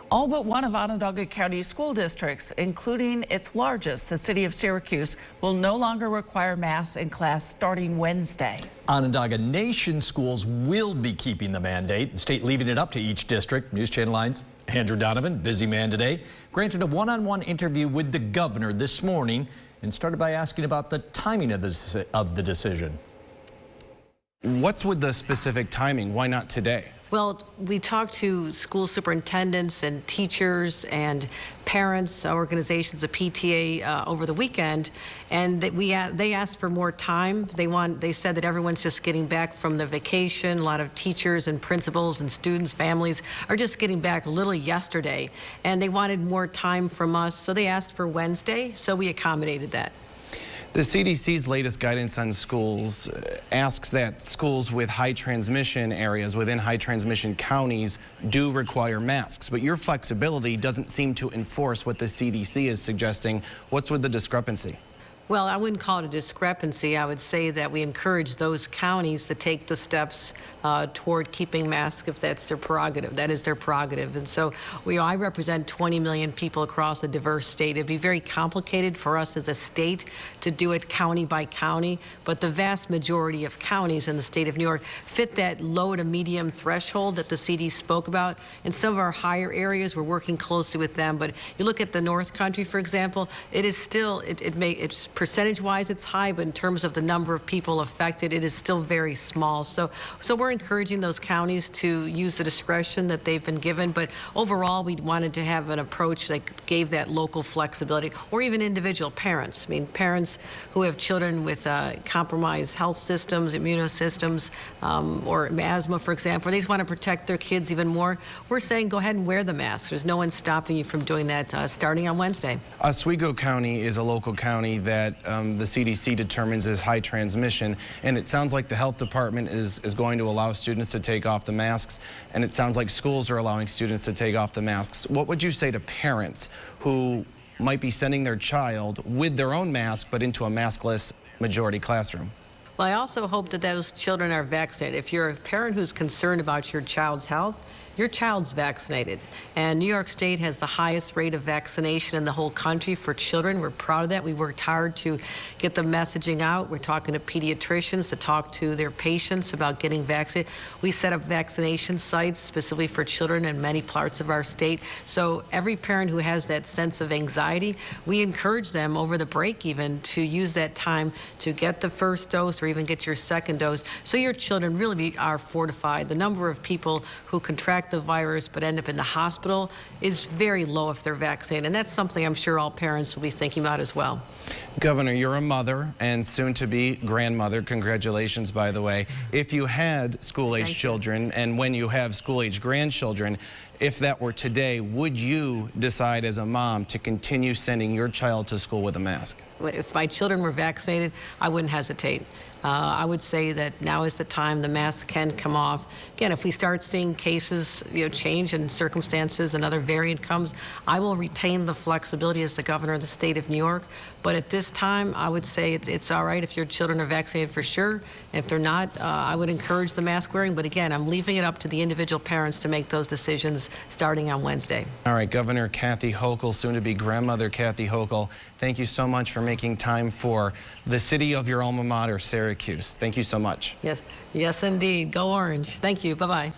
All but one of Onondaga County school districts, including its largest, the city of Syracuse, will no longer require masks in class starting Wednesday. Onondaga Nation schools will be keeping the mandate, the state leaving it up to each district. News Channel 9's Andrew Donovan, busy man today, granted a one-on-one interview with the governor this morning and started by asking about the timing of the decision. What's with the specific timing? Why not today? Well, we talked to school superintendents and teachers and parents, organizations, the PTA over the weekend, and they asked for more time. They said that everyone's just getting back from the vacation. A lot of teachers and principals and students, families are just getting back literally yesterday, and they wanted more time from us, so they asked for Wednesday, so we accommodated that. The CDC's latest guidance on schools asks that schools with high transmission areas within high transmission counties do require masks, but your flexibility doesn't seem to enforce what the CDC is suggesting. What's with the discrepancy? Well, I wouldn't call it a discrepancy. I would say that we encourage those counties to take the steps toward keeping masks if that's their prerogative. That is their prerogative. And so I represent 20 million people across a diverse state. It'd be very complicated for us as a state to do it county by county, but the vast majority of counties in the state of New York fit that low to medium threshold that the CD spoke about. In some of our higher areas, we're working closely with them, but you look at the North Country, for example, it is still, it's percentage-wise, it's high, but in terms of the number of people affected, it is still very small. So we're encouraging those counties to use the discretion that they've been given, but overall, we wanted to have an approach that gave that local flexibility, or even individual parents. I mean, parents who have children with compromised health systems, immunosystems, or asthma, for example, they just want to protect their kids even more. We're saying go ahead and wear the mask. There's no one stopping you from doing that starting on Wednesday. Oswego County is a local county that the CDC determines is high transmission, and it sounds like the health department is going to allow students to take off the masks, and it sounds like schools are allowing students to take off the masks. What would you say to parents who might be sending their child with their own mask but into a maskless majority classroom? Well, I also hope that those children are vaccinated. If you're a parent who's concerned about your child's health, your child's vaccinated. And New York State has the highest rate of vaccination in the whole country for children. We're proud of that. We worked hard to get the messaging out. We're talking to pediatricians to talk to their patients about getting vaccinated. We set up vaccination sites specifically for children in many parts of our state. So every parent who has that sense of anxiety, we encourage them over the break even to use that time to get the first dose or even get your second dose, so your children really are fortified. The number of people who contract the virus but end up in the hospital is very low if they're vaccinated, and that's something I'm sure all parents will be thinking about as well. Governor, you're a mother and soon to be grandmother. Congratulations, by the way. If you had school-age children and when you have school-age grandchildren, if that were today, would you decide as a mom to continue sending your child to school with a mask? If my children were vaccinated, I wouldn't hesitate. I would say that now is the time the mask can come off. Again, if we start seeing cases, change in circumstances, another variant comes, I will retain the flexibility as the governor of the state of New York. But at this time, I would say it's all right if your children are vaccinated for sure. If they're not, I would encourage the mask wearing. But again, I'm leaving it up to the individual parents to make those decisions starting on Wednesday. All right, Governor Kathy Hochul, soon to be grandmother Kathy Hochul, thank you so much for making time for the city of your alma mater, Syracuse. Thank you so much. Yes, indeed. Go Orange. Thank you. Bye-bye.